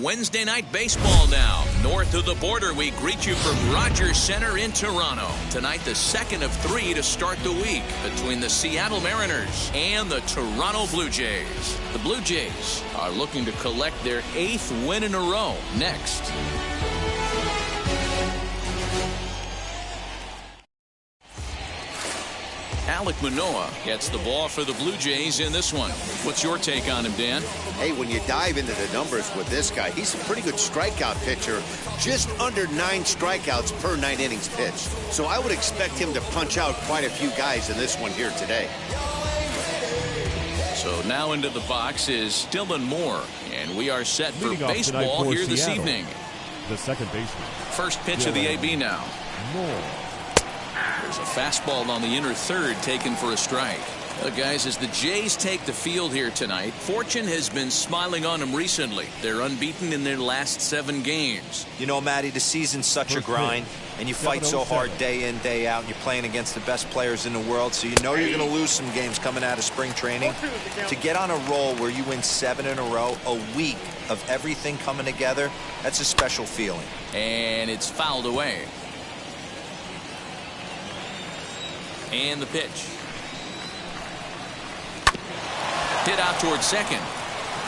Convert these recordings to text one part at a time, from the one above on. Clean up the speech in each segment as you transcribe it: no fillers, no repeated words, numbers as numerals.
Wednesday night baseball now. North of the border, we greet you from Rogers Center in Toronto. Tonight, the second of 3 to start the week between the Seattle Mariners and the Toronto Blue Jays. The Blue Jays are looking to collect their 8th win in a row next. Alek Manoah gets the ball for the Blue Jays in this one. What's your take on him, Dan? Hey, when you dive into the numbers with this guy, he's a pretty good strikeout pitcher. Just under 9 strikeouts per 9 innings pitched. So I would expect him to punch out quite a few guys in this one here today. So now into the box is Dylan Moore, and we are set for baseball here this evening. The second baseman. First pitch of the AB now. Moore. There's a fastball on the inner third taken for a strike. Well, guys, as the Jays take the field here tonight, fortune has been smiling on them recently. They're unbeaten in their last 7 games. You know, Matty, the season's such a grind, and you fight so hard day in, day out, and you're playing against the best players in the world, so you know you're going to lose some games coming out of spring training. To get on a roll where you win 7 in a row, a week of everything coming together, that's a special feeling. And it's fouled away. And the pitch. Hit out towards second.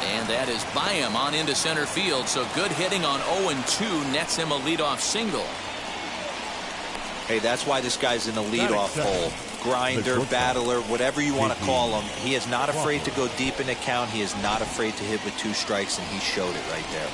And that is by him on into center field. So good hitting on 0-2 nets him a leadoff single. Hey, that's why this guy's in the leadoff hole. Grinder, battler, whatever you want to call him. He is not afraid to go deep in the count. He is not afraid to hit with 2 strikes, and he showed it right there.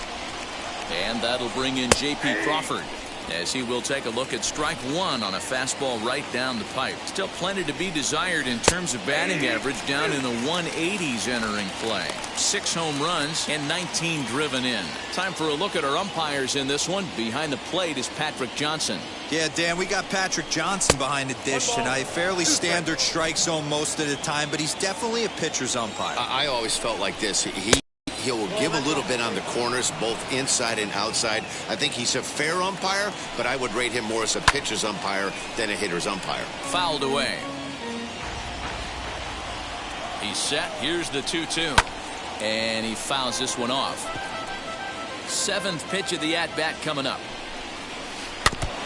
And that'll bring in J.P. Crawford, as he will take a look at strike 1 on a fastball right down the pipe. Still plenty to be desired in terms of batting average, down in the 180s entering play. 6 home runs and 19 driven in. Time for a look at our umpires in this one. Behind the plate is Patrick Johnson. Yeah, Dan, we got Patrick Johnson behind the dish tonight. Fairly standard strike zone most of the time, but he's definitely a pitcher's umpire. I always felt like this. He will give a little bit on the corners, both inside and outside. I think he's a fair umpire, but I would rate him more as a pitcher's umpire than a hitter's umpire. Fouled away. He's set. Here's the 2-2. And he fouls this one off. 7th pitch of the at-bat coming up.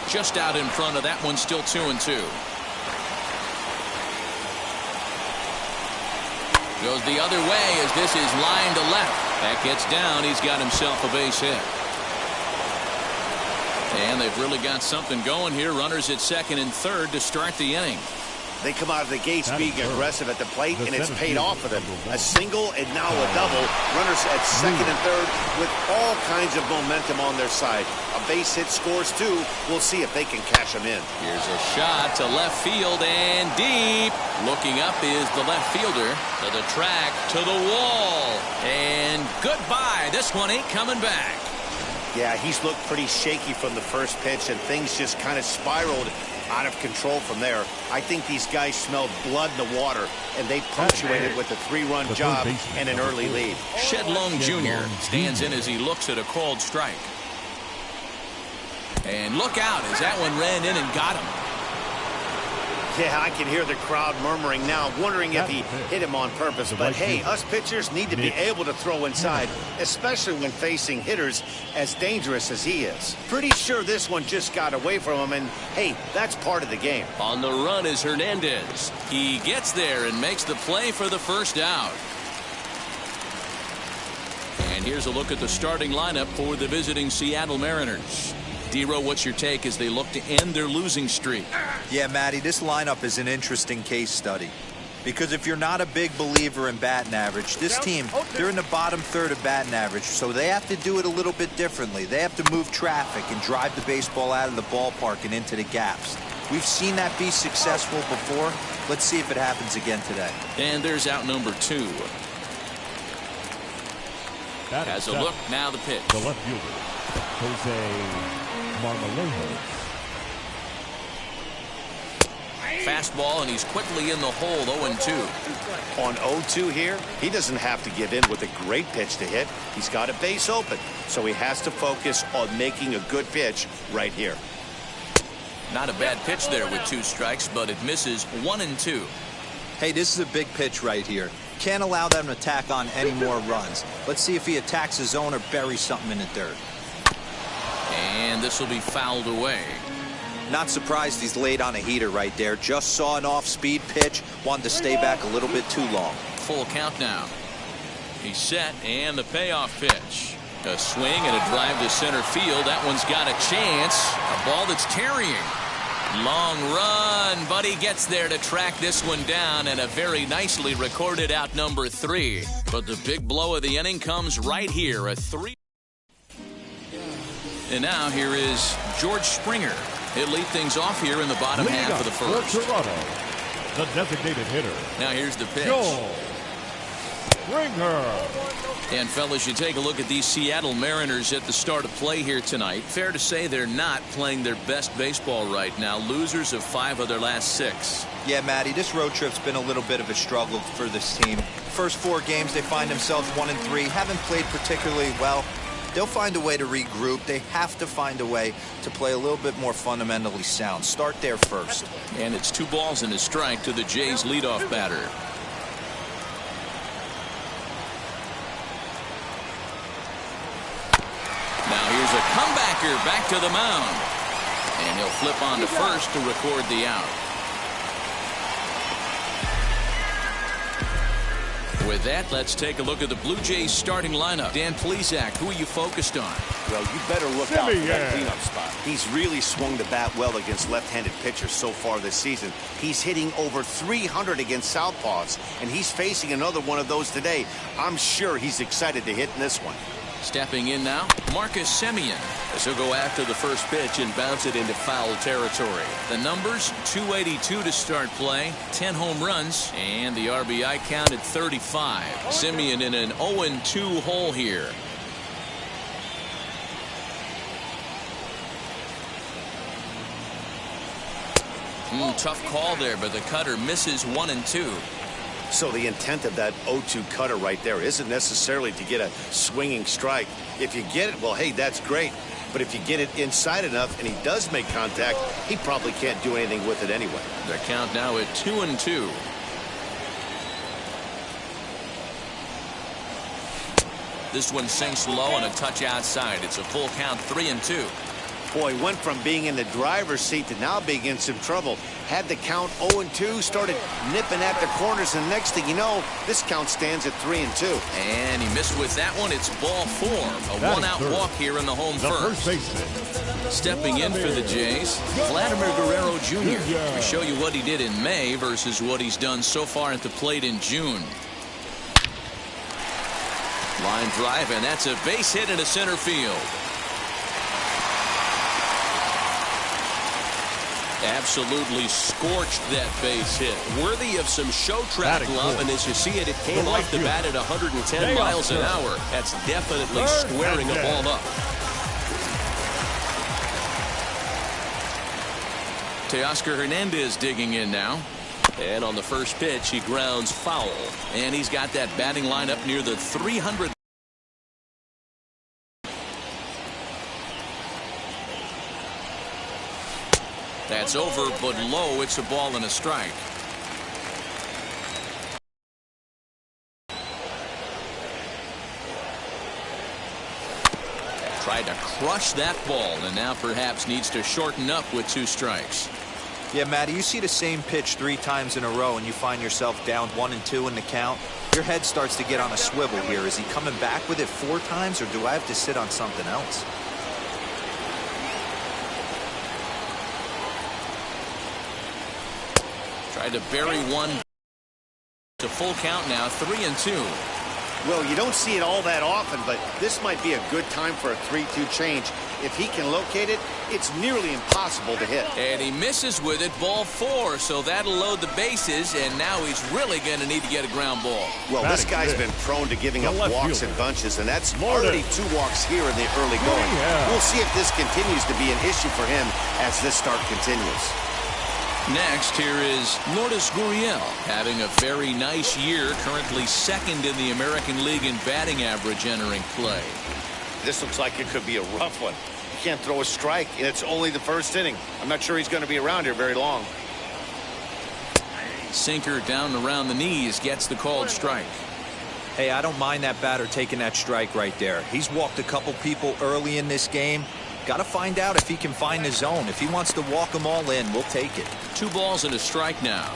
Just out in front of that one, still 2-2. Goes the other way as this is line to left. That gets down. He's got himself a base hit. And they've really got something going here. Runners at second and third to start the inning. They come out of the gates being aggressive at the plate, and it's paid off for them. A single and now a double. Runners at second and third with all kinds of momentum on their side. A base hit scores 2. We'll see if they can cash them in. Here's a shot to left field and deep. Looking up is the left fielder. To the track, to the wall. And goodbye. This one ain't coming back. Yeah, he's looked pretty shaky from the first pitch, and things just kind of spiraled out of control from there. I think these guys smelled blood in the water, and they punctuated with a 3-run job and an early lead. Shed Long Jr. stands in as he looks at a called strike. And look out as that one ran in and got him. Yeah, I can hear the crowd murmuring now, wondering if he hit him on purpose. But hey, us pitchers need to be able to throw inside, especially when facing hitters as dangerous as he is. Pretty sure this one just got away from him, and hey, that's part of the game. On the run is Hernandez. He gets there and makes the play for the first out. And here's a look at the starting lineup for the visiting Seattle Mariners. D-Row, what's your take as they look to end their losing streak? Yeah, Matty, this lineup is an interesting case study. Because if you're not a big believer in batting average, this team, they're in the bottom third of batting average, so they have to do it a little bit differently. They have to move traffic and drive the baseball out of the ballpark and into the gaps. We've seen that be successful before. Let's see if it happens again today. And there's out number 2. Has a look, now the pitch. The left fielder, Jose Marmolejo. Fastball, and he's quickly in the hole, 0-2. On 0-2 here, he doesn't have to give in with a great pitch to hit. He's got a base open, so he has to focus on making a good pitch right here. Not a bad pitch there with 2 strikes, but it misses 1-2. Hey, this is a big pitch right here. Can't allow them to tack on any more runs. Let's see if he attacks his zone or buries something in the dirt. And this will be fouled away. Not surprised he's laid on a heater right there. Just saw an off-speed pitch. Wanted to stay back a little bit too long. Full count now. He's set, and the payoff pitch. A swing and a drive to center field. That one's got a chance. A ball that's tarrying. Long run, but he gets there to track this one down, and a very nicely recorded out number 3. But the big blow of the inning comes right here, a 3. And now here is George Springer. He'll lead things off here in the bottom half of the first. For Toronto, the designated hitter. Now here's the pitch. George Springer. And fellas, you take a look at these Seattle Mariners at the start of play here tonight. Fair to say they're not playing their best baseball right now. Losers of 5 of their last 6. Yeah, Matty, this road trip's been a little bit of a struggle for this team. First 4 games, they find themselves 1-3. Haven't played particularly well. They'll find a way to regroup. They have to find a way to play a little bit more fundamentally sound. Start there first. And it's 2 balls and a strike to the Jays leadoff batter. Now here's a comebacker back to the mound. And he'll flip on to first to record the out. With that, let's take a look at the Blue Jays starting lineup. Dan Plesac, who are you focused on? Well, you better look out for that cleanup spot. He's really swung the bat well against left-handed pitchers so far this season. He's hitting over 300 against southpaws, and he's facing another one of those today. I'm sure he's excited to hit in this one. Stepping in now, Marcus Semien, as he'll go after the first pitch and bounce it into foul territory. The numbers, 282 to start play, 10 home runs, and the RBI count at 35. Semien in an 0-2 hole here. Tough call there, but the cutter misses 1-2. So the intent of that 0-2 cutter right there isn't necessarily to get a swinging strike. If you get it, well, hey, that's great. But if you get it inside enough and he does make contact, he probably can't do anything with it anyway. The count now at 2-2. This one sinks low and a touch outside. It's a full count, 3-2. Boy, went from being in the driver's seat to now being in some trouble. Had the count 0-2, started nipping at the corners, and next thing you know, this count stands at 3-2. And he missed with that one. It's ball 4. A one-out walk here in the home first. Stepping in for the Jays, Vladimir Guerrero Jr. to show you what he did in May versus what he's done so far at the plate in June. Line drive, and that's a base hit into center field. Absolutely scorched that base hit. Worthy of some show track love, and as you see it, it came off the bat at 110 miles an hour. That's definitely squaring a ball up. Teoscar Hernandez digging in now. And on the first pitch, he grounds foul. And he's got that batting line up near the 300. That's over, but low. It's a ball and a strike. Tried to crush that ball, and now perhaps needs to shorten up with 2 strikes. Yeah, Matty, you see the same pitch 3 times in a row and you find yourself down 1-2 in the count. Your head starts to get on a swivel here. Is he coming back with it 4 times, or do I have to sit on something else? Tried to bury one. To full count now, 3-2. Well, you don't see it all that often, but this might be a good time for a 3-2 change. If he can locate it, it's nearly impossible to hit. And he misses with it, ball 4, so that'll load the bases, and now he's really going to need to get a ground ball. Well, this guy's been prone to giving up walks in bunches, and that's already 2 walks here in the early going. We'll see if this continues to be an issue for him as this start continues. Next, here is Lourdes Gurriel, having a very nice year, currently 2nd in the American League in batting average entering play. This looks like it could be a rough one. He can't throw a strike, and it's only the first inning. I'm not sure he's going to be around here very long. Sinker down around the knees gets the called strike. Hey, I don't mind that batter taking that strike right there. He's walked a couple people early in this game. Got to find out if he can find the zone. If he wants to walk them all in, we'll take it. 2 balls and a strike now.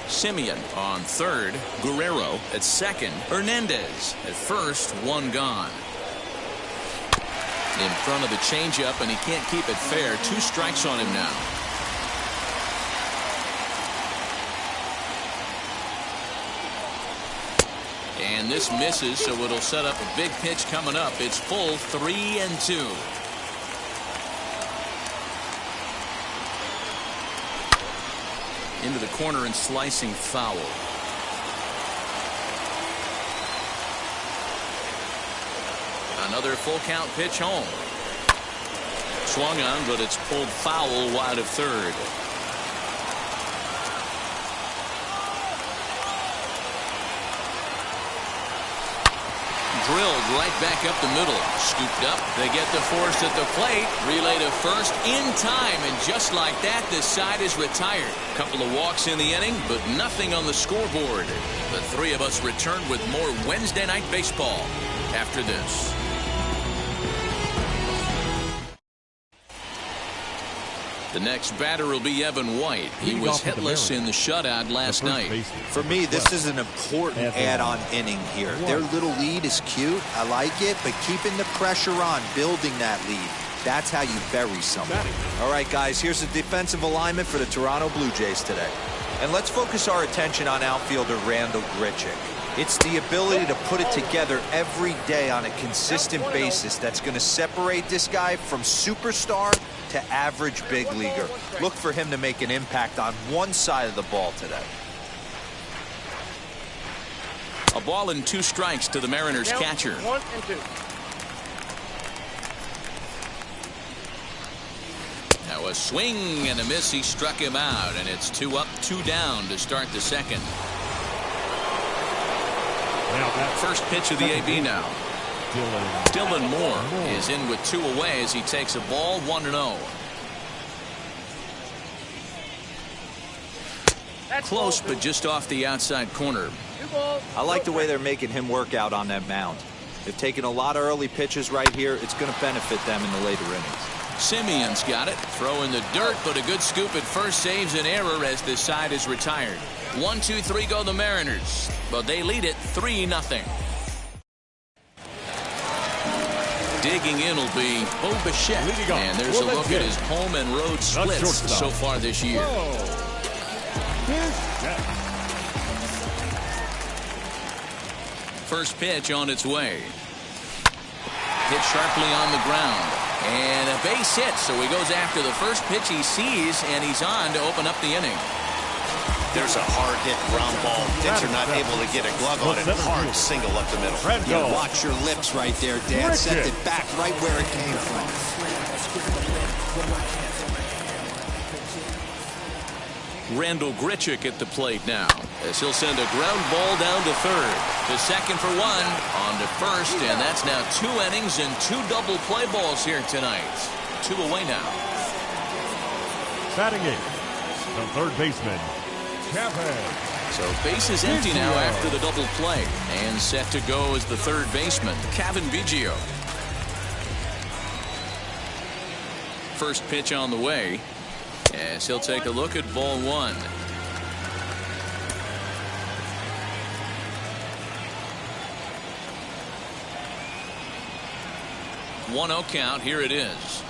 Simeon on third, Guerrero at second, Hernandez at first, 1 gone. In front of the changeup, and he can't keep it fair. 2 strikes on him now. And this misses, so it'll set up a big pitch coming up. It's full 3-2. Into the corner and slicing foul. Another full count pitch home. Swung on, but it's pulled foul wide of third. Drilled right back up the middle. Scooped up. They get the force at the plate. Relay to first in time. And just like that, this side is retired. Couple of walks in the inning, but nothing on the scoreboard. The 3 of us return with more Wednesday Night Baseball after this. The next batter will be Evan White. He was hitless in the shutout last night. For me, this is an important add-on inning here. Their little lead is cute. I like it, but keeping the pressure on, building that lead, that's how you bury somebody. All right, guys, here's the defensive alignment for the Toronto Blue Jays today. And let's focus our attention on outfielder Randal Grichuk. It's the ability to put it together every day on a consistent basis that's going to separate this guy from superstar to average big leaguer. Look for him to make an impact on one side of the ball today. A ball and 2 strikes to the Mariners catcher. 1-2. Now a swing and a miss. He struck him out, and it's 2 up, 2 down to start the second. First pitch of the AB now. Dylan Moore is in with 2 away as he takes a ball, 1-0. Close, but just off the outside corner. I like the way they're making him work out on that mound. They've taken a lot of early pitches right here. It's going to benefit them in the later innings. Simeon's got it. Throw in the dirt, but a good scoop at first saves an error as this side is retired. 1, 2, 3 go the Mariners, but they lead it 3-0. Digging in will be Bo Bichette, and there's a look at his home and road splits so far this year. First pitch on its way. Hit sharply on the ground. And a base hit, so he goes after the first pitch he sees, and he's on to open up the inning. There's a hard hit ground ball. Ditcher not able to get a glove on it. Hard single up the middle. Yeah, watch your lips right there, Dan. Sent it back right where it came from. Randal Grichuk at the plate now, as he'll send a ground ball down to third. To second for 1, on to first, and that's now 2 innings and 2 double play balls here tonight. 2 away now. Batting 8, the third baseman, Kevin. So base is empty now after the double play, and set to go as the third baseman, Kevin Biggio. First pitch on the way, as he'll take a look at ball 1. 1-0 count. Here it is.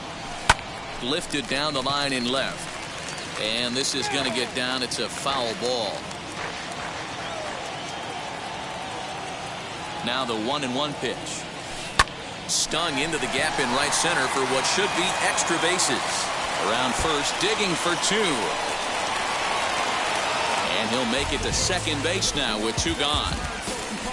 Lifted down the line in left. And this is going to get down. It's a foul ball. Now the 1-1 pitch. Stung into the gap in right center for what should be extra bases. Around first, digging for 2. And he'll make it to second base now with 2 gone.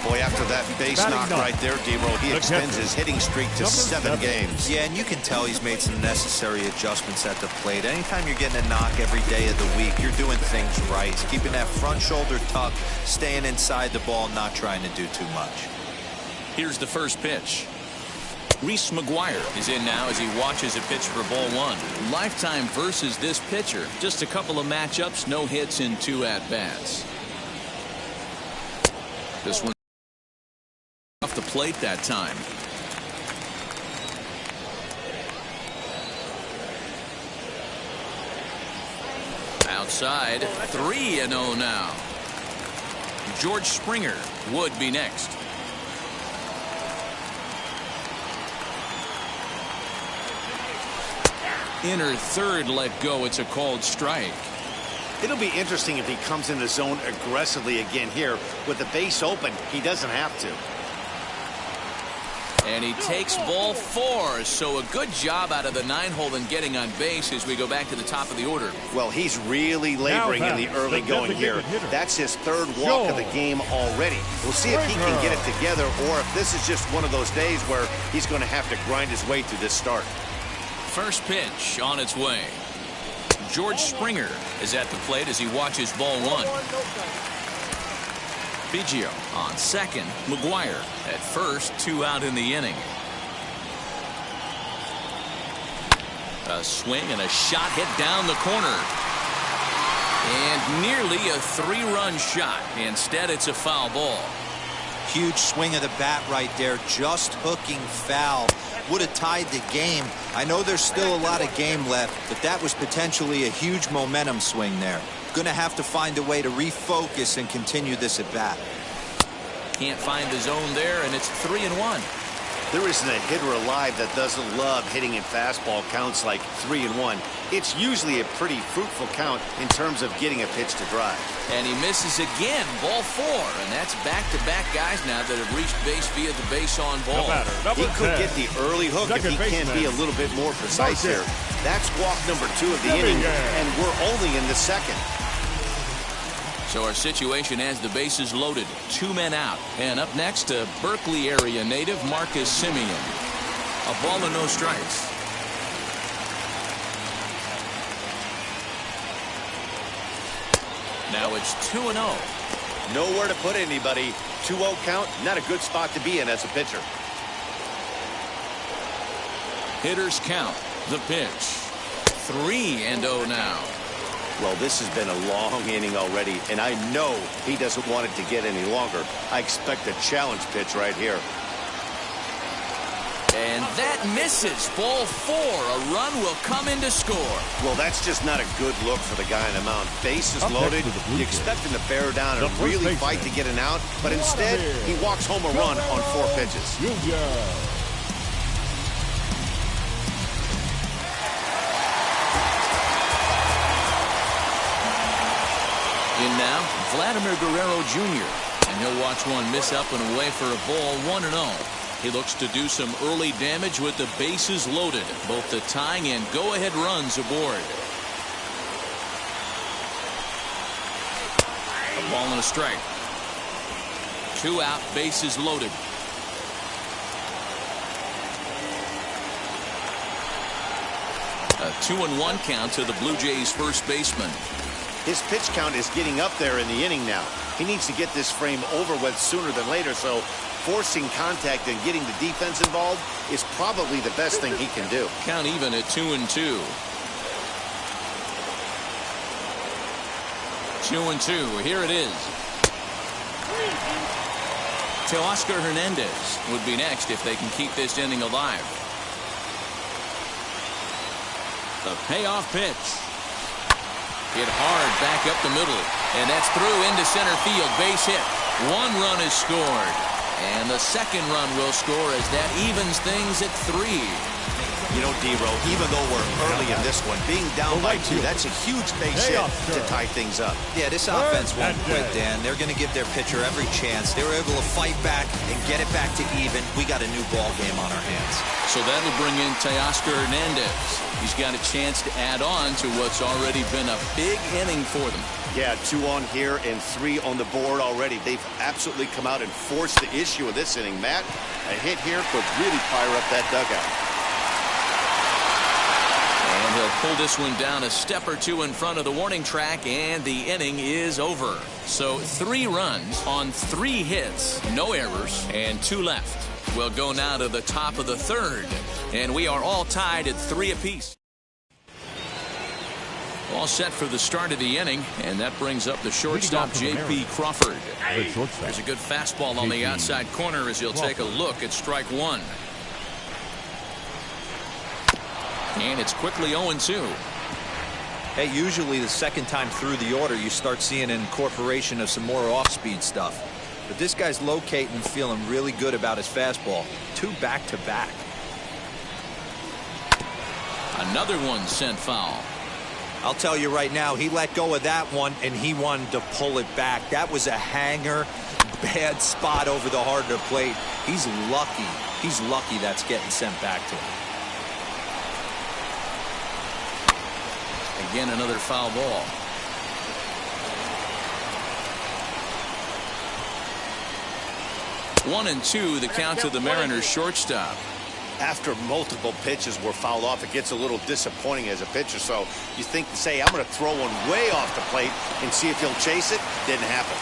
Boy, after that base knock right there, Dero, he extends his hitting streak to 7 games. Yeah, and you can tell he's made some necessary adjustments at the plate. Anytime you're getting a knock every day of the week, you're doing things right. Keeping that front shoulder tucked, staying inside the ball, not trying to do too much. Here's the first pitch. Reese McGuire is in now as he watches a pitch for ball one. Lifetime versus this pitcher. Just a couple of matchups, no hits in 2 at-bats. This one off the plate that time. Outside, 3-0 now. George Springer would be next. Inner third let go. It's a called strike. It'll be interesting if he comes in the zone aggressively again here. With the base open, he doesn't have to. And he takes ball 4. So a good job out of the 9-hole in getting on base as we go back to the top of the order. Well, he's really laboring in the early going here. That's his 3rd walk of the game already. We'll see if he can get it together or if this is just one of those days where he's going to have to grind his way through this start. First pitch on its way. George Springer is at the plate as he watches ball 1. Biggio on second. McGuire at first. 2 out in the inning. A swing and a shot hit down the corner. And nearly a 3-run shot. Instead, it's a foul ball. Huge swing of the bat right there, just hooking foul. Would have tied the game. I know there's still a lot of game left, but that was potentially a huge momentum swing there. Going to have to find a way to refocus and continue this at bat. Can't find the zone there, and it's 3-1. There isn't a hitter alive that doesn't love hitting in fastball counts like 3-1. It's usually a pretty fruitful count in terms of getting a pitch to drive. And he misses again. Ball 4. And that's back-to-back guys now that have reached base via the base on ball. He could get the early hook if he can't be a little bit more precise here. That's walk number 2 of the inning, and we're only in the 2nd. So our situation has the bases loaded. 2 men out. And up next, a Berkeley area native, Marcus Simeon. A ball and no strikes. Now it's 2-0. Nowhere to put anybody. 2-0 count, not a good spot to be in as a pitcher. Hitters count. The pitch. 3-0 now. Well, this has been a long inning already, and I know he doesn't want it to get any longer. I expect a challenge pitch right here. And that misses. Ball 4. A run will come in to score. Well, that's just not a good look for the guy on the mound. Bases loaded. You expect him to bear down and really fight to get an out, but instead, he walks home a run on 4 pitches. In now, Vladimir Guerrero Jr. And he'll watch one miss up and away for a ball. 1-0. He looks to do some early damage with the bases loaded. Both the tying and go-ahead runs aboard. A ball and a strike. 2 out, bases loaded. A 2-1 count to the Blue Jays first baseman. His pitch count is getting up there in the inning now. He needs to get this frame over with sooner than later, so forcing contact and getting the defense involved is probably the best thing he can do. Count even at 2-2. 2-2. Here it is. Teoscar Hernandez would be next if they can keep this inning alive. The payoff pitch. Hit hard back up the middle. And that's through into center field. Base hit. 1 run is scored. And the 2nd run will score as that evens things at 3. You know, D-Row, even though we're early in this one, being down by 2, that's a huge base hit to tie things up. Yeah, this offense won't quit, Dan. They're going to give their pitcher every chance. They were able to fight back and get it back to even. We got a new ball game on our hands. So that'll bring in Teoscar Hernandez. He's got a chance to add on to what's already been a big inning for them. Yeah, 2 on here and 3 on the board already. They've absolutely come out and forced the issue of this inning. Matt, a hit here could really fire up that dugout. And he'll pull this one down a step or 2 in front of the warning track, and the inning is over. So 3 runs on 3 hits, no errors, and 2 left. We'll go now to the top of the third, and we are all tied at 3 apiece. All set for the start of the inning, and that brings up the shortstop, J.P. Crawford. There's a good fastball on the outside corner as he'll take a look at strike one. And it's quickly 0-2. Hey, usually the second time through the order, you start seeing an incorporation of some more off-speed stuff. But this guy's locating and feeling really good about his fastball. 2 back-to-back. Another one sent foul. I'll tell you right now, he let go of that one, and he wanted to pull it back. That was a hanger, bad spot over the heart of the plate. He's lucky. He's lucky that's getting sent back to him. Again, another foul ball. 1-2, the count to the Mariners shortstop. After multiple pitches were fouled off, it gets a little disappointing as a pitcher. So you think to say, I'm going to throw one way off the plate and see if he'll chase it. Didn't happen.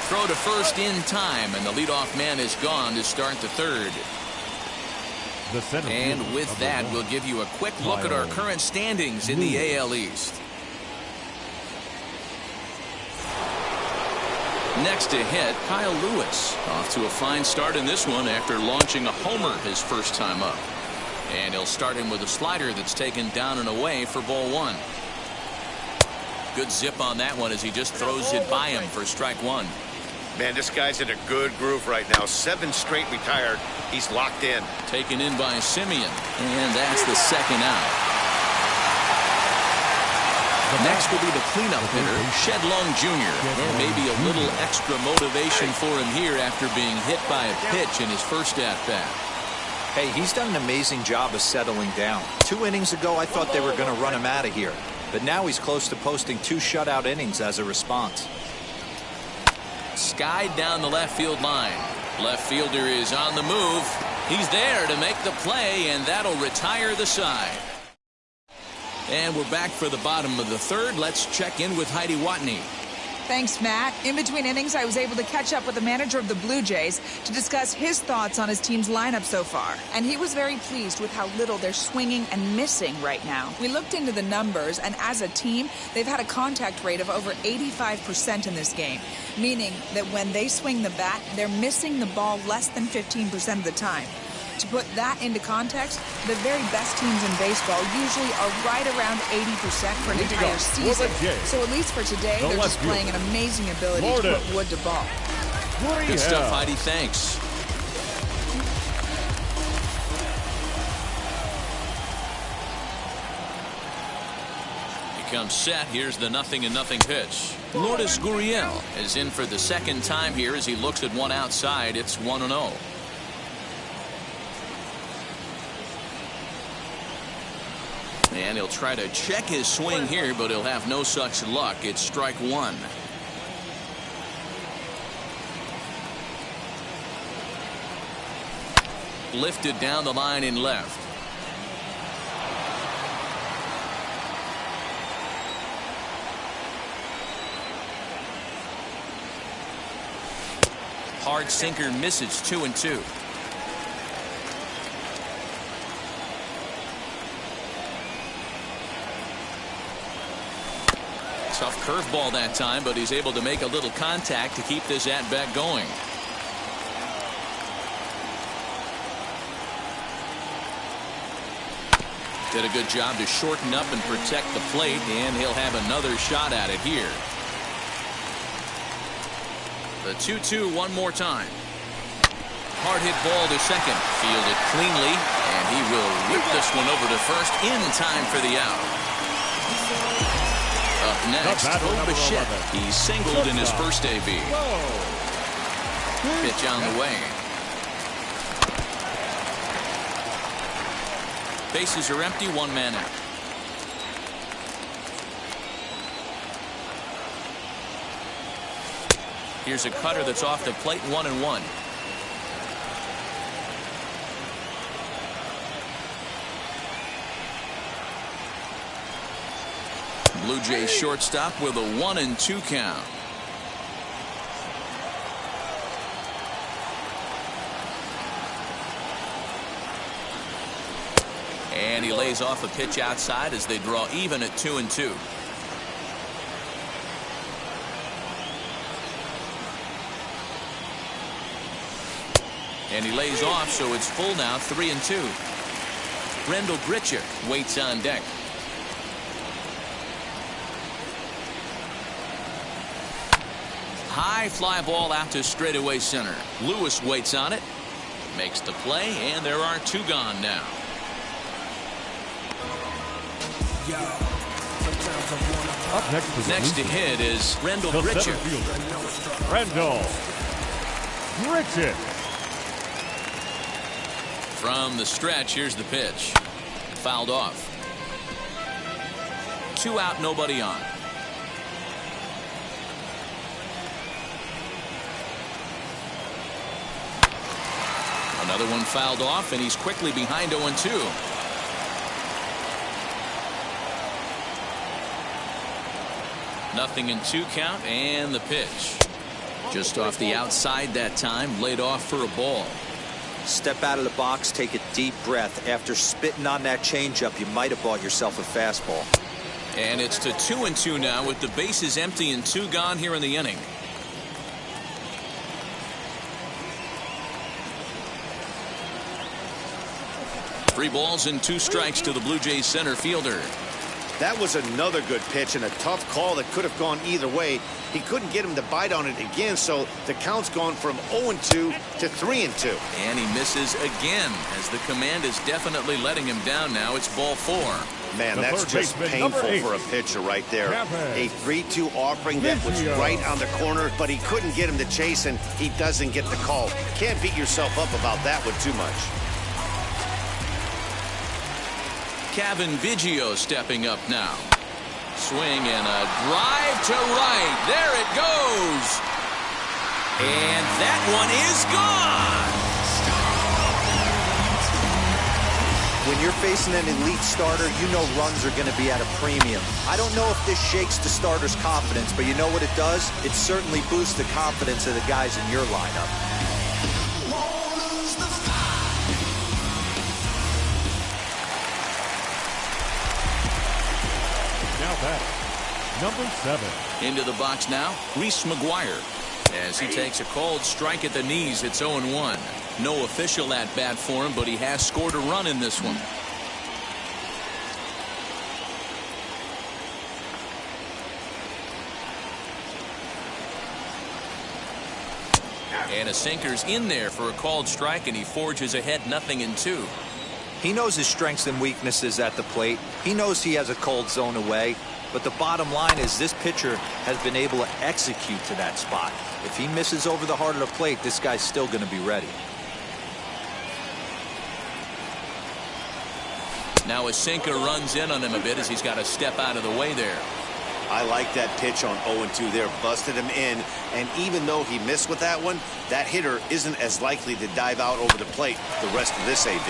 Throw to first in time, and the leadoff man is gone to start the third. And with that, we'll give you a quick look at our current standings in the AL East. Next to hit, Kyle Lewis. Off to a fine start in this one after launching a homer his first time up. And he'll start him with a slider that's taken down and away for ball one. Good zip on that one as he just throws it by him for strike one. Man, this guy's in a good groove right now. 7 straight retired. He's locked in. Taken in by Simeon. And that's the second out. Next will be the cleanup hitter, Shedlong Jr. And maybe a little extra motivation for him here after being hit by a pitch in his first at-bat. Hey, he's done an amazing job of settling down. 2 innings ago, I thought they were going to run him out of here. But now he's close to posting 2 shutout innings as a response. Skied down the left field line. Left fielder is on the move. He's there to make the play, and that'll retire the side. And we're back for the bottom of the third. Let's check in with Heidi Watney. Thanks, Matt. In between innings, I was able to catch up with the manager of the Blue Jays to discuss his thoughts on his team's lineup so far. And he was very pleased with how little they're swinging and missing right now. We looked into the numbers, and as a team, they've had a contact rate of over 85% in this game, meaning that when they swing the bat, they're missing the ball less than 15% of the time. To put that into context, the very best teams in baseball usually are right around 80% for an entire season. So at least for today, they're displaying an amazing ability to put wood to ball. Good stuff, Heidi. Thanks. He comes set. Here's the 0-0 pitch. Lourdes Gurriel is in for the second time here as he looks at one outside. It's 1-0. And he'll try to check his swing here, but he'll have no such luck. It's strike one. Lifted down the line in left. Hard sinker misses 2-2. Tough curveball that time, but he's able to make a little contact to keep this at-bat going. Did a good job to shorten up and protect the plate, and he'll have another shot at it here. The 2-2 one more time. Hard hit ball to second. Fielded cleanly, and he will whip this one over to first in time for the out. Up next, Bo Bichette. He singled in his first AB. Pitch on the way. Bases are empty, 1 man out. Here's a cutter that's off the plate, 1-1. Blue Jays shortstop with a 1-2 count. And he lays off a pitch outside as they draw even at 2-2. And he lays off, so it's full now, 3-2. Rendell Grichuk waits on deck. High fly ball out to straightaway center. Lewis waits on it, makes the play, and there are 2 gone now. Up next to hit is Rendell Grichuk. Rendell Grichuk. From the stretch, here's the pitch. Fouled off. 2 out, nobody on. Another one fouled off, and he's quickly behind 0-2. Nothing in 2 count, and the pitch. Just off the outside that time, laid off for a ball. Step out of the box, take a deep breath. After spitting on that changeup, you might have bought yourself a fastball. And it's to 2-2 now with the bases empty and 2 gone here in the inning. Three balls and 2 strikes to the Blue Jays center fielder. That was another good pitch and a tough call that could have gone either way. He couldn't get him to bite on it again, so the count's gone from 0-2 to 3-2. And he misses again as the command is definitely letting him down now. It's ball 4. Man, that's just painful for a pitcher right there. A 3-2 offering that was right on the corner, but he couldn't get him to chase, and he doesn't get the call. Can't beat yourself up about that one too much. Kevin Biggio stepping up now. Swing and a drive to right. There it goes. And that one is gone. When you're facing an elite starter, you know runs are going to be at a premium. I don't know if this shakes the starter's confidence, but you know what it does? It certainly boosts the confidence of the guys in your lineup. Now back, number 7. Into the box now, Reese McGuire. As he takes a cold strike at the knees, it's 0-1. No official at bat for him, but he has scored a run in this one. And a sinker's in there for a called strike, and he forges ahead 0-2. He knows his strengths and weaknesses at the plate. He knows he has a cold zone away. But the bottom line is this pitcher has been able to execute to that spot. If he misses over the heart of the plate, this guy's still going to be ready. Now a sinker runs in on him a bit as he's got to step out of the way there. I like that pitch on 0-2 there. Busted him in, and even though he missed with that one, that hitter isn't as likely to dive out over the plate the rest of this AB.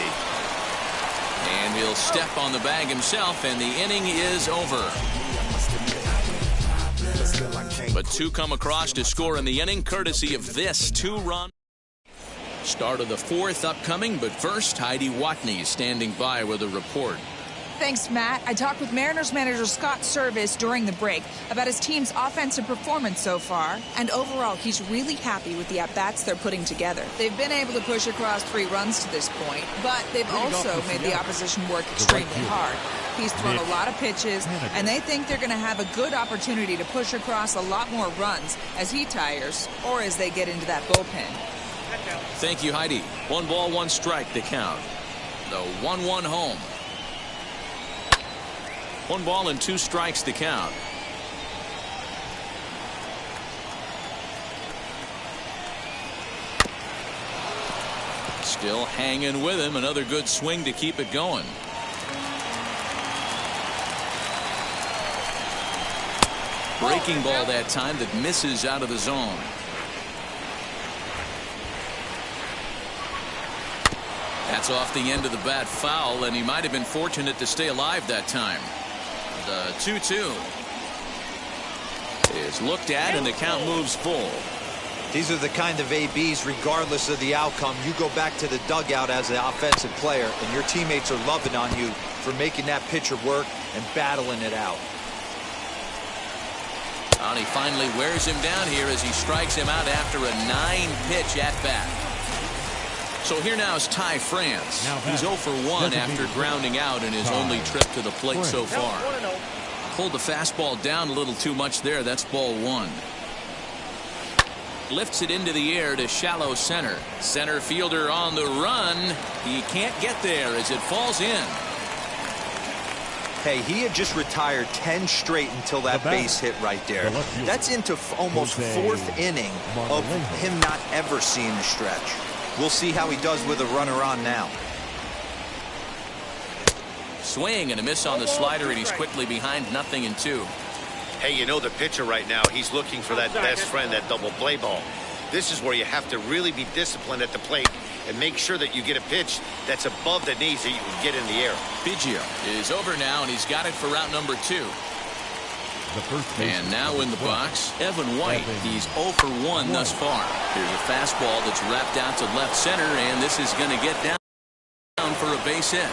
And he'll step on the bag himself, and the inning is over. But 2 come across to score in the inning, courtesy of this 2-run. Start of the 4th upcoming, but first, Heidi Watney standing by with a report. Thanks, Matt. I talked with Mariners manager Scott Service during the break about his team's offensive performance so far, and overall, he's really happy with the at-bats they're putting together. They've been able to push across 3 runs to this point, but they've also made the opposition work extremely hard. He's thrown a lot of pitches, and they think they're going to have a good opportunity to push across a lot more runs as he tires or as they get into that bullpen. Thank you, Heidi. 1 ball, 1 strike to count. The 1-1 home. 1 ball and 2 strikes to count. Still hanging with him. Another good swing to keep it going. Breaking ball that time that misses out of the zone. That's off the end of the bat foul, and he might have been fortunate to stay alive that time. The 2-2 is looked at, and the count moves full. These are the kind of ABs, regardless of the outcome, you go back to the dugout as an offensive player, and your teammates are loving on you for making that pitcher work and battling it out. And he finally wears him down here as he strikes him out after a 9-pitch at-bat. So here now is Ty France. He's 0 for 1 after grounding out in his only trip to the plate so far. Pulled the fastball down a little too much there. That's ball 1. Lifts it into the air to shallow center. Center fielder on the run. He can't get there as it falls in. Hey, he had just retired 10 straight until that base hit right there. That's into almost 4th inning of him not ever seeing a stretch. We'll see how he does with a runner on now. Swing and a miss on the slider, and he's quickly behind 0-2. Hey, you know the pitcher right now, he's looking for that best friend, that double play ball. This is where you have to really be disciplined at the plate and make sure that you get a pitch that's above the knees that you can get in the air. Biggio is over now, and he's got it for route number 2. And now in the box, Evan White. He's 0 for 1 thus far. Here's a fastball that's wrapped out to left center, and this is going to get down for a base hit.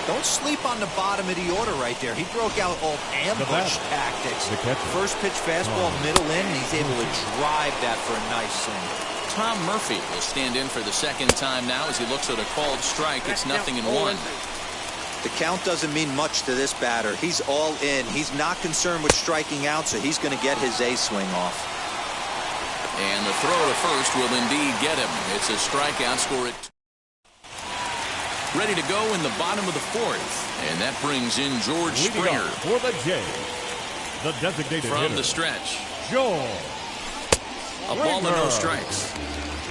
Don't sleep on the bottom of the order right there. He broke out all ambush tactics. First pitch fastball, middle in, and he's able to drive that for a nice swing. Tom Murphy will stand in for the second time now as he looks at a called strike. It's 0-1. The count doesn't mean much to this batter. He's all in. He's not concerned with striking out, so he's going to get his A swing off. And the throw to first will indeed get him. It's a strikeout, score it. Ready to go in the bottom of the 4th. And that brings in George Springer. For the Jays, the designated from hitter, the stretch. George. A ball and no strikes.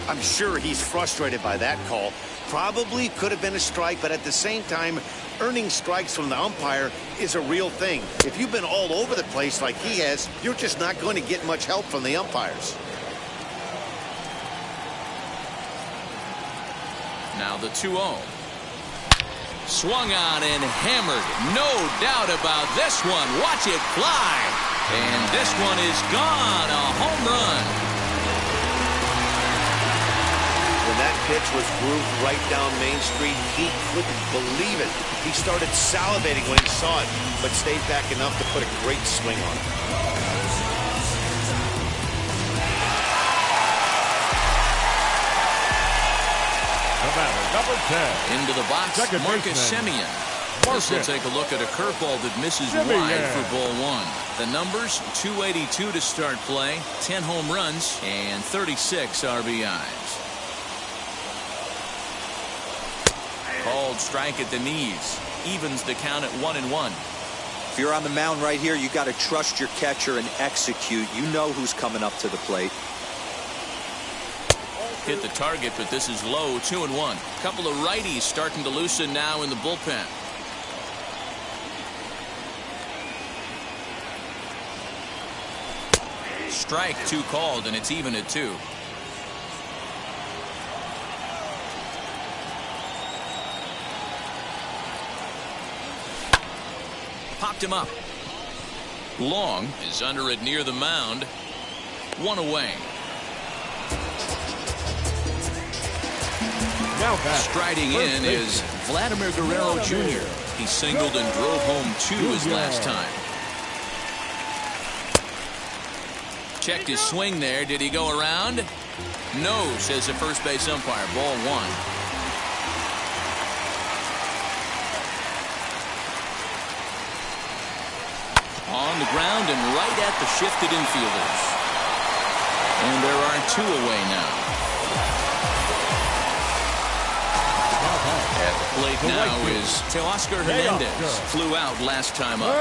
I'm sure he's frustrated by that call. Probably could have been a strike, but at the same time, earning strikes from the umpire is a real thing. If you've been all over the place like he has, you're just not going to get much help from the umpires. Now the 2-0. Swung on and hammered. No doubt about this one. Watch it fly. And this one is gone. A home run. When that pitch was grooved right down Main Street, he couldn't believe it. He started salivating when he saw it, but stayed back enough to put a great swing on it. Number 10. Into the box, Second Marcus baseman. Semien. This will take a look at a curveball that misses wide for ball 1. The numbers, 282 to start play, 10 home runs, and 36 RBIs. Called strike at the knees. Evens the count at 1-1. If you're on the mound right here, you got to trust your catcher and execute. You know who's coming up to the plate. Hit the target, but this is low. 2-1. Couple of righties starting to loosen now in the bullpen. Strike 2 called, and it's even at 2. Popped him up. Long is under it near the mound. 1 away. Striding in is Vladimir Guerrero Jr. He singled and drove home 2 his last time. Checked his swing there. Did he go around? No, says the first base umpire. Ball 1. On the ground and right at the shifted infielders. And there are 2 away now. At the plate now is Teoscar Hernandez. Flew out last time up.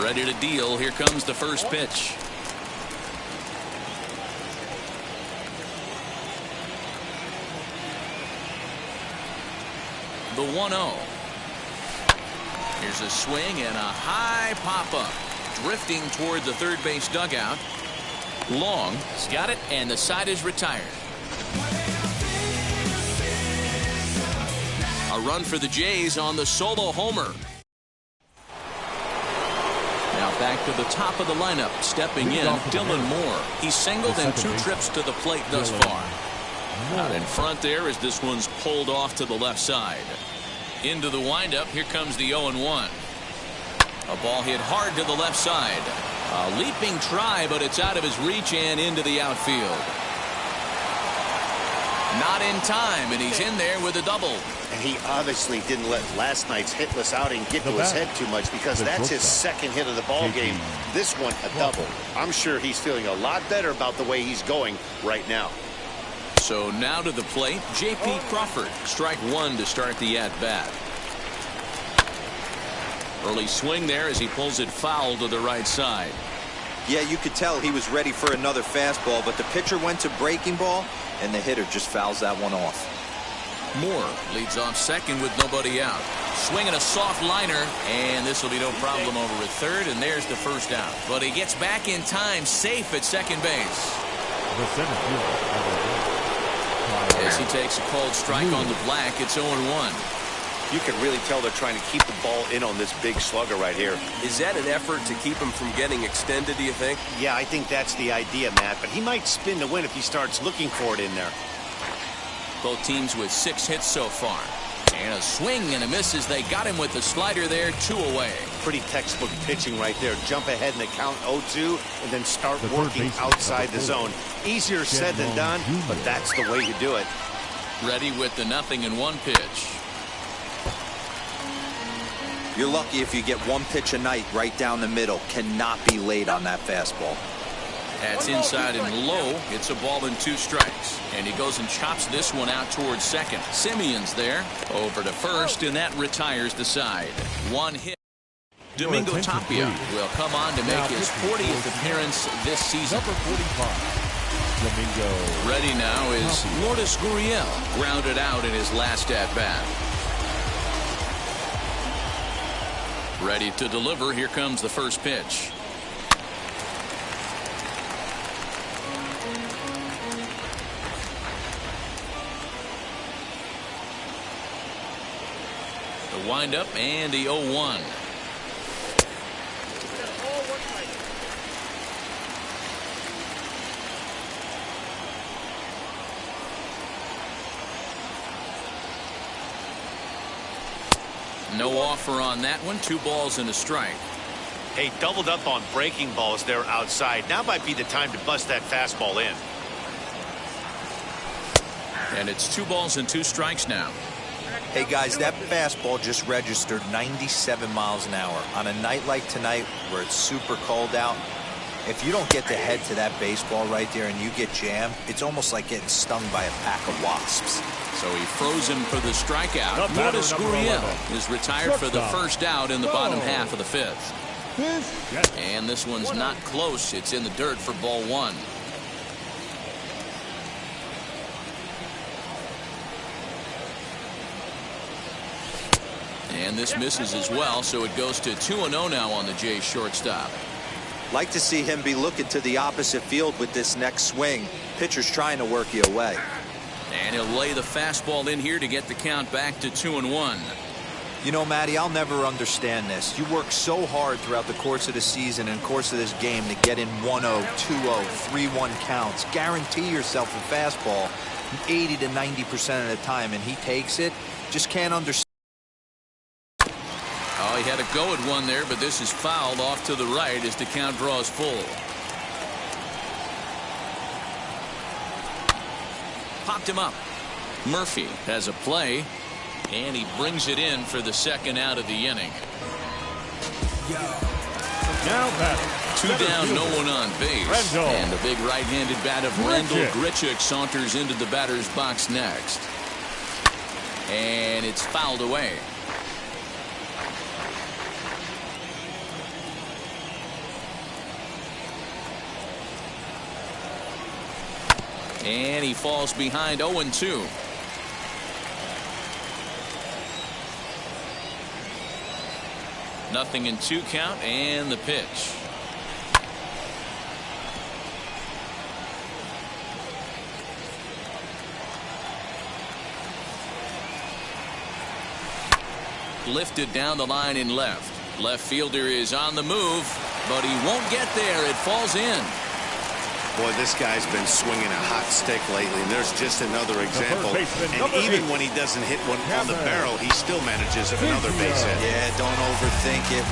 Ready to deal. Here comes the first pitch. The 1-0. Here's a swing and a high pop-up. Drifting toward the third base dugout. Long has got it, and the side is retired. A run for the Jays on the solo homer. Now Back to the top of the lineup, stepping in, Dylan Moore. He's singled in 2 trips to the plate thus far. Out in front there as this one's pulled off to the left side. Into the windup, here comes the 0-1. A ball hit hard to the left side. A leaping try, but it's out of his reach and into the outfield. Not in time, and he's in there with a double. And he obviously didn't let last night's hitless outing get to his head too much, because that's his second hit of the ball game. This one a double. I'm sure he's feeling a lot better about the way he's going right now. So now to the plate, J.P. Crawford. Strike 1 to start the at-bat. Early swing there as he pulls it foul to the right side. Yeah, you could tell he was ready for another fastball, but the pitcher went to breaking ball, and the hitter just fouls that one off. Moore leads off second with nobody out. Swinging a soft liner, and this will be no problem over at third, and there's the first out. But he gets back in time, safe at second base. The center fielder. As he takes a called strike on the black, it's 0-1. You can really tell they're trying to keep the ball in on this big slugger right here. Is that an effort to keep him from getting extended, do you think? Yeah, I think that's the idea, Matt, but he might spin to win if he starts looking for it in there. Both teams with 6 hits so far. And a swing and a miss as they got him with the slider there, 2 away. Pretty textbook pitching right there. Jump ahead in the count 0-2 and then start working outside the zone. Easier said than done, but that's the way you do it. Ready with the 0-1 pitch. You're lucky if you get 1 pitch a night right down the middle. Cannot be late on that fastball. That's inside and low. It's a ball and 2 strikes. And he goes and chops this one out towards second. Simeon's there. Over to first, and that retires the side. 1 hit. Domingo Tapia will come on to make his 40th appearance this season. Number 45, Domingo. Ready now is Lourdes Gurriel, grounded out in his last at-bat. Ready to deliver. Here comes the first pitch. The windup and the 0-1. No offer on that one. 2 balls and a strike. Hey, doubled up on breaking balls there outside. Now might be the time to bust that fastball in. And it's 2 balls and 2 strikes now. Hey guys, that fastball just registered 97 miles an hour. On a night like tonight where it's super cold out, if you don't get the head to that baseball right there and you get jammed, it's almost like getting stung by a pack of wasps. So he froze him for the strikeout. Lourdes Gurriel is retired for the first out in the bottom half of the 5th. And this one's not close. It's in the dirt for ball 1. And this misses as well, so it goes to 2-0 now on the Jays shortstop. Like to see him be looking to the opposite field with this next swing. Pitcher's trying to work you away. And he'll lay the fastball in here to get the count back to 2-1. You know, Matty, I'll never understand this. You work so hard throughout the course of the season and course of this game to get in 1-0, 2-0, 3-1 counts. Guarantee yourself a fastball 80 to 90% of the time, and he takes it. Just can't understand. Oh, he had a go at one there, but this is fouled off to the right as the count draws full. Popped him up. Murphy has a play, and he brings it in for the second out of the inning. Now batting. 2 down, no one on base. Rendell. And the big right-handed bat of Randall Grichuk saunters into the batter's box next. And it's fouled away. And he falls behind 0-2. Nothing in 2 count, and the pitch. Lifted down the line in left. Left fielder is on the move. but he won't get there. It falls in. Boy, this guy's been swinging a hot stick lately, and there's just another example. And even when he doesn't hit one on the barrel, he still manages another base hit. Yeah, don't overthink it.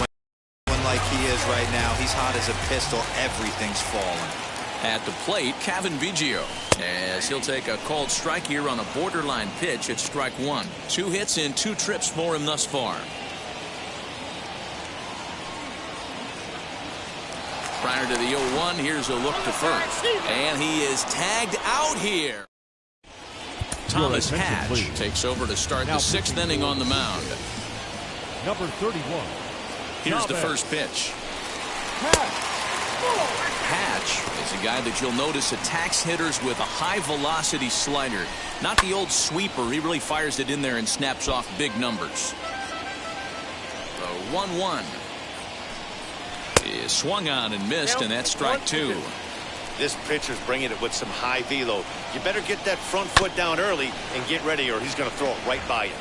When like he is right now, he's hot as a pistol. Everything's falling. At the plate, Cavan Biggio, as he'll take a called strike here on a borderline pitch at strike one. 2 hits in 2 trips for him thus far. Prior to the 0-1, here's a look to first. And he is tagged out here. Thomas Hatch takes over to start the 6th inning on the mound. Number 31. Here's the first pitch. Hatch is a guy that you'll notice attacks hitters with a high velocity slider. Not the old sweeper. He really fires it in there and snaps off big numbers. The 1-1 is swung on and missed, and that's strike 2. This pitcher's bringing it with some high velo. You better get that front foot down early and get ready, or he's going to throw it right by you.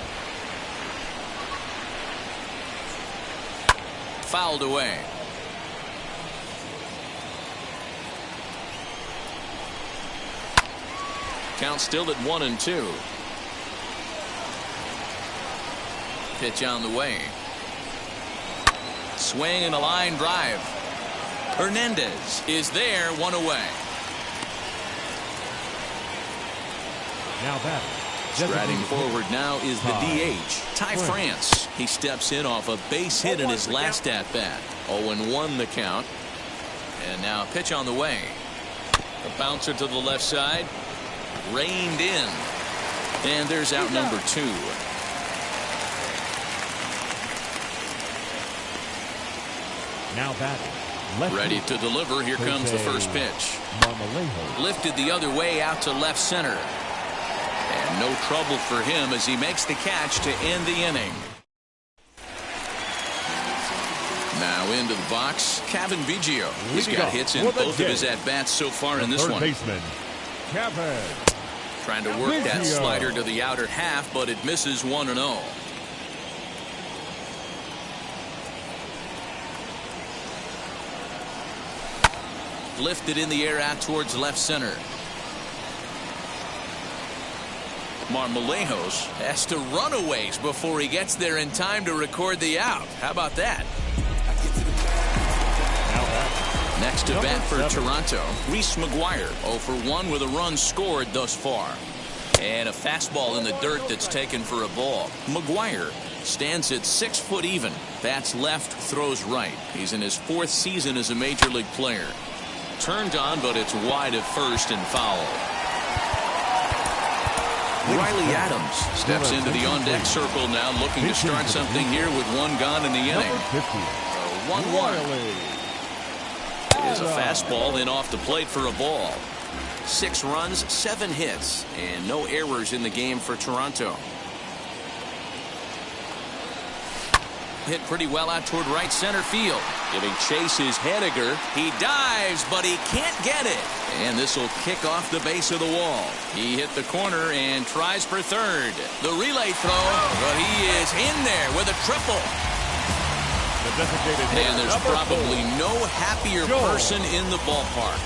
Fouled away. Count still at 1-2. Pitch on the way. Swing and a line drive. Hernandez is there, 1 away. Now that. Striding forward now is the DH, Ty France. He steps in off a base hit in his last at-bat. 0-1 the count. And now pitch on the way. A bouncer to the left side. Reined in. And there's out number 2. Now batting. Ready to deliver. Here comes the first pitch. Lifted the other way out to left center. And no trouble for him as he makes the catch to end the inning. Now into the box, Cavan Biggio. He's got hits in both of his at-bats so far in this one. Baseman, Cavan. Trying to work that slider to the outer half, but it misses 1-0. Lifted in the air out towards left center. Marmolejos has to run a ways before he gets there in time to record the out. How about that? Next to bat for Toronto, Reese McGuire, 0 for 1 with a run scored thus far. And a fastball in the dirt that's taken for a ball. McGuire stands at 6 foot even. Bats left, throws right. He's in his 4th season as a major league player. Turned on, but it's wide at first and foul. Riley Adams steps into the on-deck circle now, looking to start something here with 1 gone in the inning. 1-1. Is a fastball in off the plate for a ball. 6 runs, 7 hits, and no errors in the game for Toronto. Hit pretty well out toward right center field. Giving chase is Henniger. He dives, but he can't get it. And this will kick off the base of the wall. He hit the corner and tries for third. The relay throw, but he is in there with a triple. And there's probably no happier person in the ballpark.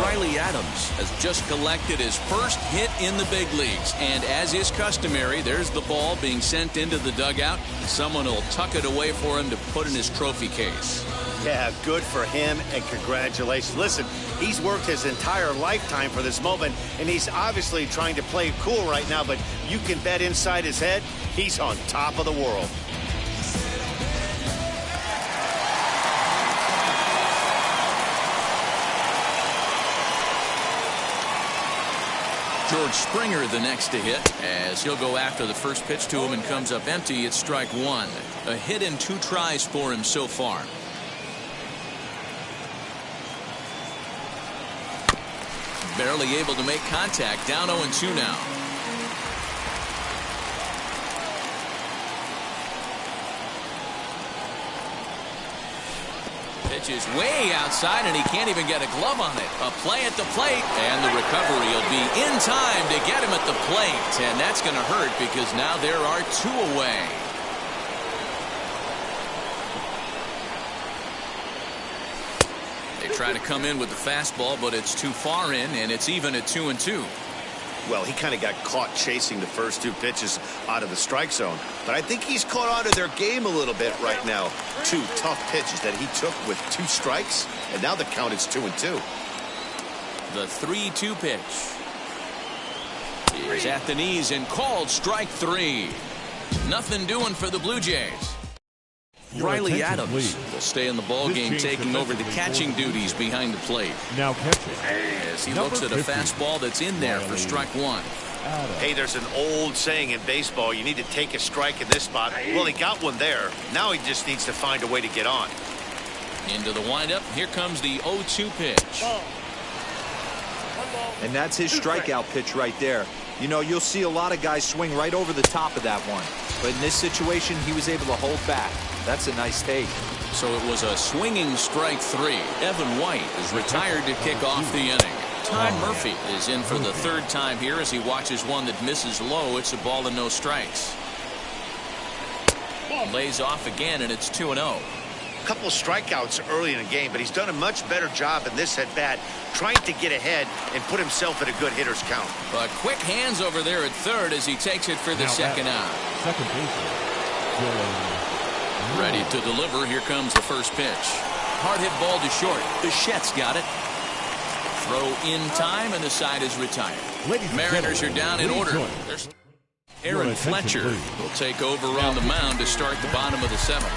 Riley Adams has just collected his first hit in the big leagues. And as is customary, there's the ball being sent into the dugout. Someone will tuck it away for him to put in his trophy case. Yeah, good for him, and congratulations. Listen, he's worked his entire lifetime for this moment, and he's obviously trying to play cool right now, but you can bet inside his head, he's on top of the world. George Springer the next to hit as he'll go after the first pitch to him and comes up empty at strike 1. A hit in 2 tries for him so far. Barely able to make contact. Down 0-2 now. Pitch is way outside, and he can't even get a glove on it. A play at the plate, and the recovery will be in time to get him at the plate. And that's going to hurt because now there are 2 away. try to come in with the fastball, but it's too far in, and it's even at 2-2. Well, he kind of got caught chasing the first 2 pitches out of the strike zone. But I think he's caught on to their game a little bit right now. 2 tough pitches that he took with 2 strikes, and now the count is 2-2. The 3-2 pitch is at the knees and called strike 3. Nothing doing for the Blue Jays. Riley Adams will stay in the ball game, taking over the catching duties behind the plate. Now catching. As he looks at a fastball that's in there for strike 1. Hey, there's an old saying in baseball, you need to take a strike in this spot. Well, he got one there. Now he just needs to find a way to get on. Into the windup. Here comes the 0-2 pitch. And that's his strikeout pitch right there. You know, you'll see a lot of guys swing right over the top of that one. But in this situation, he was able to hold back. That's a nice take. So it was a swinging strike 3. Evan White is retired to kick off the inning. Ty Murphy is in for the 3rd time here as he watches one that misses low. It's a ball and no strikes. Lays off again, and it's 2-0. A couple strikeouts early in the game, but he's done a much better job in this at-bat trying to get ahead and put himself at a good hitter's count. But quick hands over there at 3rd as he takes it for the second out. Second baseman. Ready to deliver. Here comes the first pitch. Hard hit ball to short. Bichette's got it. Throw in time, and the side is retired. Mariners are down in order. There's Aaron Fletcher will take over on the mound to start the bottom of the 7th.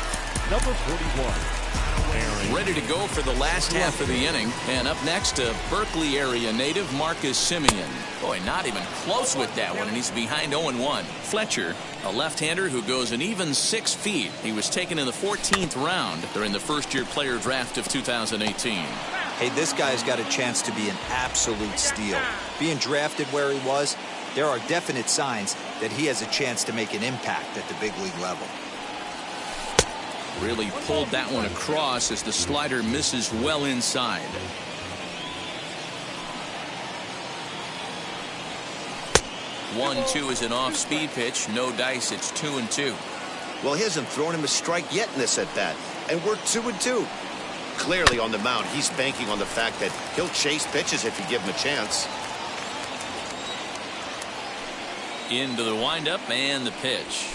Number 41. Ready to go for the last half of the inning. And up next, a Berkeley area native, Marcus Semien. Boy, not even close with that one, and he's behind 0-1. Fletcher, a left-hander who goes an even 6 feet. He was taken in the 14th round during the first-year player draft of 2018. Hey, this guy's got a chance to be an absolute steal. Being drafted where he was, there are definite signs that he has a chance to make an impact at the big league level. Really pulled that one across as the slider misses well inside. One-two is an off-speed pitch. No dice. It's 2-2. Well, he hasn't thrown him a strike yet in this at-bat, and we're 2-2. Clearly on the mound, he's banking on the fact that he'll chase pitches if you give him a chance. Into the windup and the pitch.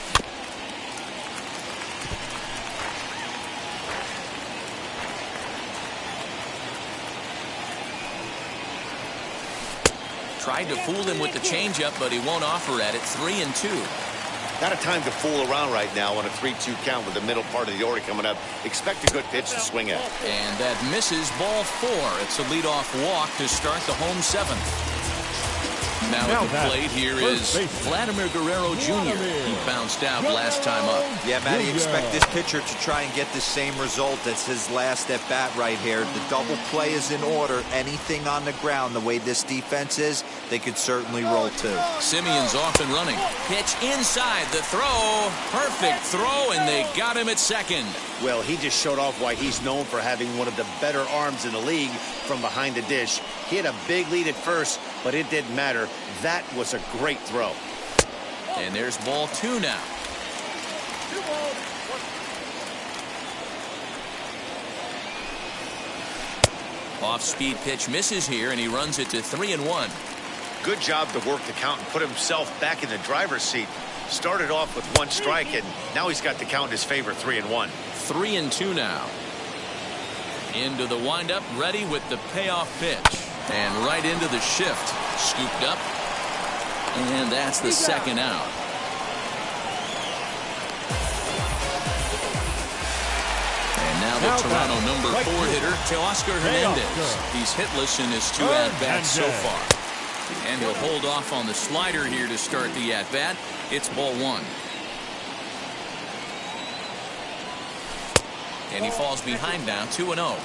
Tried to fool him with the changeup, but he won't offer at it. 3-2. Not a time to fool around right now on a 3-2 count with the middle part of the order coming up. Expect a good pitch to swing at. And that misses, ball 4. It's a leadoff walk to start the home 7th. Now at the plate here is Vladimir Guerrero Jr. He bounced out last time up. Yeah, Matty, expect this pitcher to try and get the same result as his last at-bat right here. The double play is in order. Anything on the ground, the way this defense is, they could certainly roll too. Simeon's off and running. Pitch inside the throw. Perfect throw, and they got him at second. Well, he just showed off why he's known for having one of the better arms in the league from behind the dish. He had a big lead at first, but it didn't matter. That was a great throw. And there's ball 2 now. Off-speed pitch misses here, and he runs it to 3-1. Good job to work the count and put himself back in the driver's seat. Started off with 1 strike, and now he's got the count in his favor, 3-1. 3-2 now. Into the windup, ready with the payoff pitch. And right into the shift. Scooped up. And that's the second out. And now the Toronto number 4 hitter, Teoscar Hernandez. He's hitless in his 2 at-bats so far. And he'll hold off on the slider here to start the at-bat. It's ball 1. And he falls behind now, 2-0.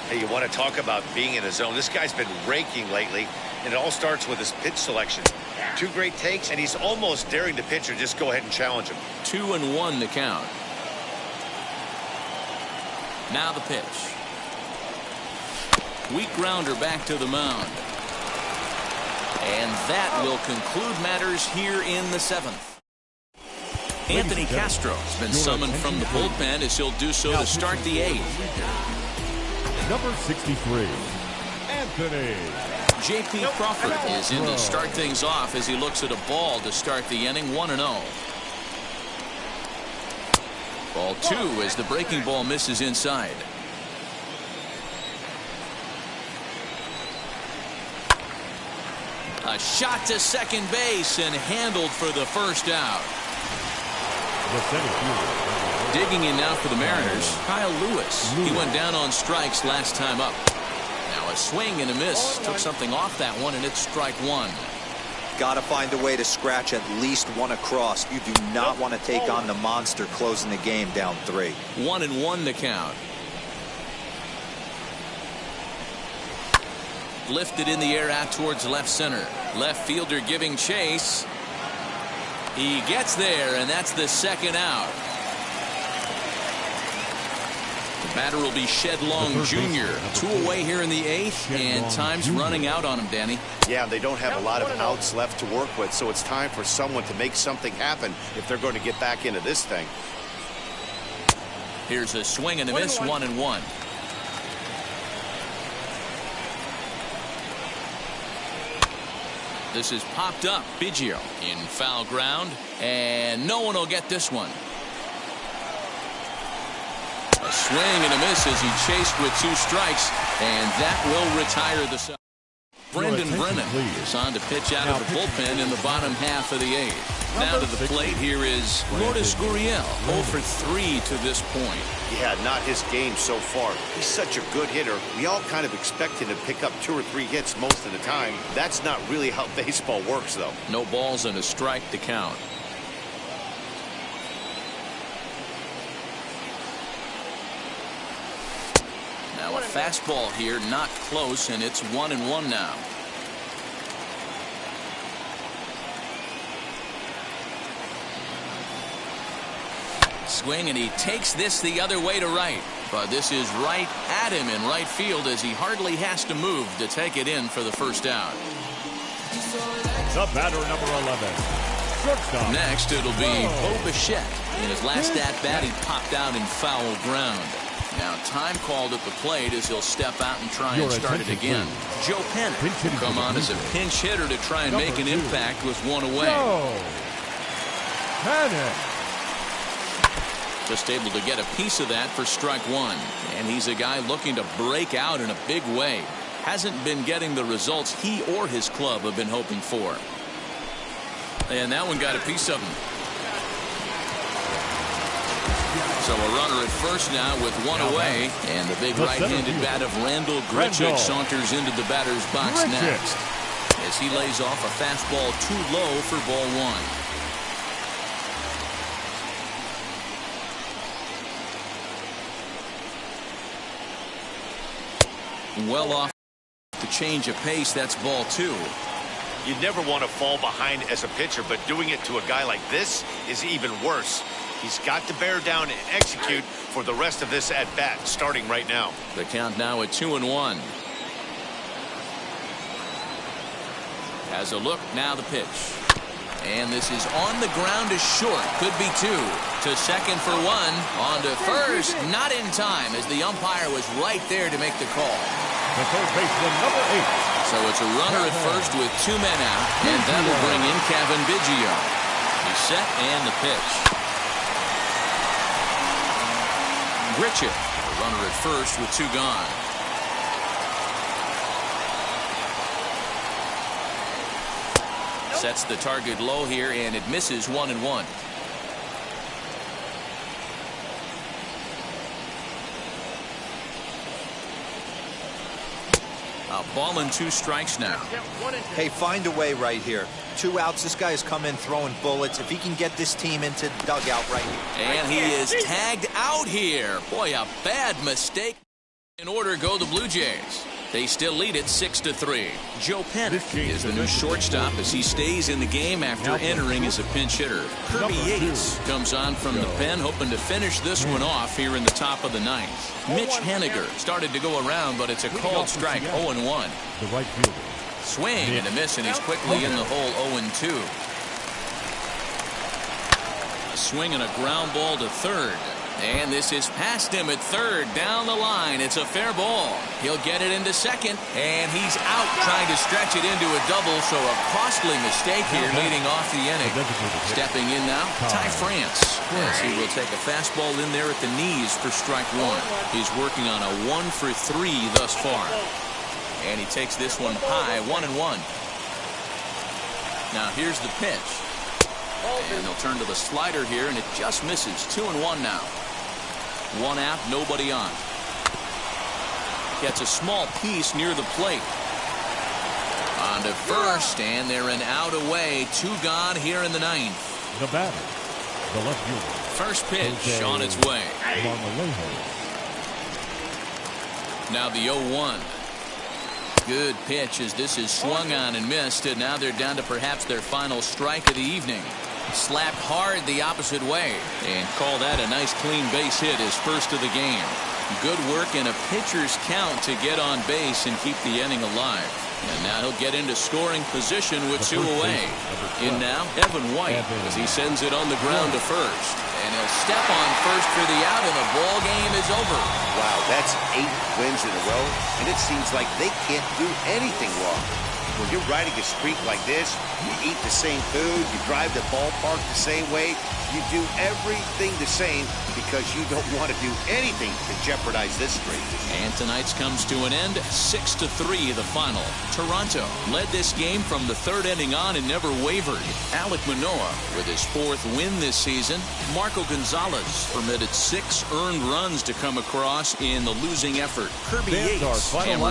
Hey, you want to talk about being in a zone? This guy's been raking lately, and it all starts with his pitch selection. 2 great takes, and he's almost daring the pitcher just go ahead and challenge him. 2-1 the count. Now the pitch. Weak grounder back to the mound. And that will conclude matters here in the 7th. Anthony Castro has been summoned from the bullpen as he'll do so to start the 8th. Number 63, Anthony. J.P. Crawford is in to start things off as he looks at a ball to start the inning, 1-0. Ball 2 as the breaking ball misses inside. A shot to second base and handled for the first out. Digging in now for the Mariners, Kyle Lewis. He went down on strikes last time up. Now a swing and a miss. Took something off that one, and it's strike one. Got to find a way to scratch at least one across. You do not want to take on the monster closing the game down 3. 1-1 the count. Lifted in the air out towards left center. Left fielder giving chase. He gets there, and that's the second out. The batter will be Shed Long Jr. 2 away here in the 8th, and time's running out on him, Danny. Yeah, they don't have a lot of outs left to work with, so it's time for someone to make something happen if they're going to get back into this thing. Here's a swing and a miss, 1-1. This is popped up. Biggio in foul ground, and no one will get this one. A swing and a miss as he chased with 2 strikes, and that will retire the side. Brendan Brennan is on to pitch out of the bullpen in the bottom half of the 8th. Now to the plate here is Lourdes Gurriel, 0 for 3 to this point. Yeah, not his game so far. He's such a good hitter. We all kind of expect him to pick up 2 or 3 hits most of the time. That's not really how baseball works, though. No balls and a strike to count. Now a fastball here, not close, and it's 1-1 now. Swing, and he takes this the other way to right. But this is right at him in right field as he hardly has to move to take it in for the first out. The batter, number 11. Shortstop. Next, it'll be Bo Bichette. In his last at-bat, he popped out in foul ground. Now time called at the plate as he'll step out and try and start it again. Joe Penn will come on as a pinch hitter to try and make an impact with 1 away. Just able to get a piece of that for strike 1. And he's a guy looking to break out in a big way. Hasn't been getting the results he or his club have been hoping for. And that one got a piece of him. So a runner at first now with 1 away. And the big right-handed bat of Randall Grichuk saunters into the batter's box next. As he lays off a fastball too low for ball 1. Well off the change of pace. That's ball 2. You never want to fall behind as a pitcher, but doing it to a guy like this is even worse. He's got to bear down and execute for the rest of this at bat, starting right now. The count now at 2-1. Has a look, now the pitch. And this is on the ground is short. Could be 2. To second for 1. On to first. Not in time as the umpire was right there to make the call. The third baseman, number 8. So it's a runner at first with 2 men out. And that will bring in Kevin Biggio. He's set and the pitch. Grichuk, a runner at first with 2 gone. Sets the target low here, and it misses 1-1. A ball and 2 strikes now. Hey, find a way right here. 2 outs. This guy has come in throwing bullets. If he can get this team into the dugout right here. And he is tagged out here. Boy, a bad mistake. In order go the Blue Jays. They still lead it 6-3. Joe Penn is the new shortstop as he stays in the game after entering as a pinch hitter. Kirby Yates comes on from the pen, hoping to finish this one off here in the top of the 9th. Mitch Haniger started to go around, but it's a called strike, 0-1. The right fielder. Swing and a miss, and he's quickly in the hole, 0-2. A swing and a ground ball to third. And this is past him at third. Down the line. It's a fair ball. He'll get it into second. And he's out trying to stretch it into a double. So a costly mistake here leading off the inning. Stepping in now, Ty France. Yes, he will take a fastball in there at the knees for strike one. He's working on a 1-for-3 thus far. And he takes this one high, 1-1. Now here's the pitch. And they'll turn to the slider here, and it just misses. 2-1 now. One out, nobody on. Gets a small piece near the plate. On to first, and they're an out away. 2 gone here in the ninth. The batter, the left fielder. First pitch on its way. Now the 0-1. Good pitch as this is swung on and missed, and now they're down to perhaps their final strike of the evening. Slapped hard the opposite way and call that a nice clean base hit, his first of the game. Good work in a pitcher's count to get on base and keep the inning alive. And now he'll get into scoring position with 2 away. In now, Evan White as he sends it on the ground to first. And he'll step on first for the out, and the ball game is over. Wow, that's 8 wins in a row, and it seems like they can't do anything wrong. When you're riding a streak like this, you eat the same food, you drive the ballpark the same way, you do everything the same because you don't want to do anything to jeopardize this streak. And tonight's comes to an end, 6-3 the final. Toronto led this game from the 3rd inning on and never wavered. Alek Manoah with his 4th win this season. Marco Gonzalez permitted 6 earned runs to come across in the losing effort. Kirby Yates hammered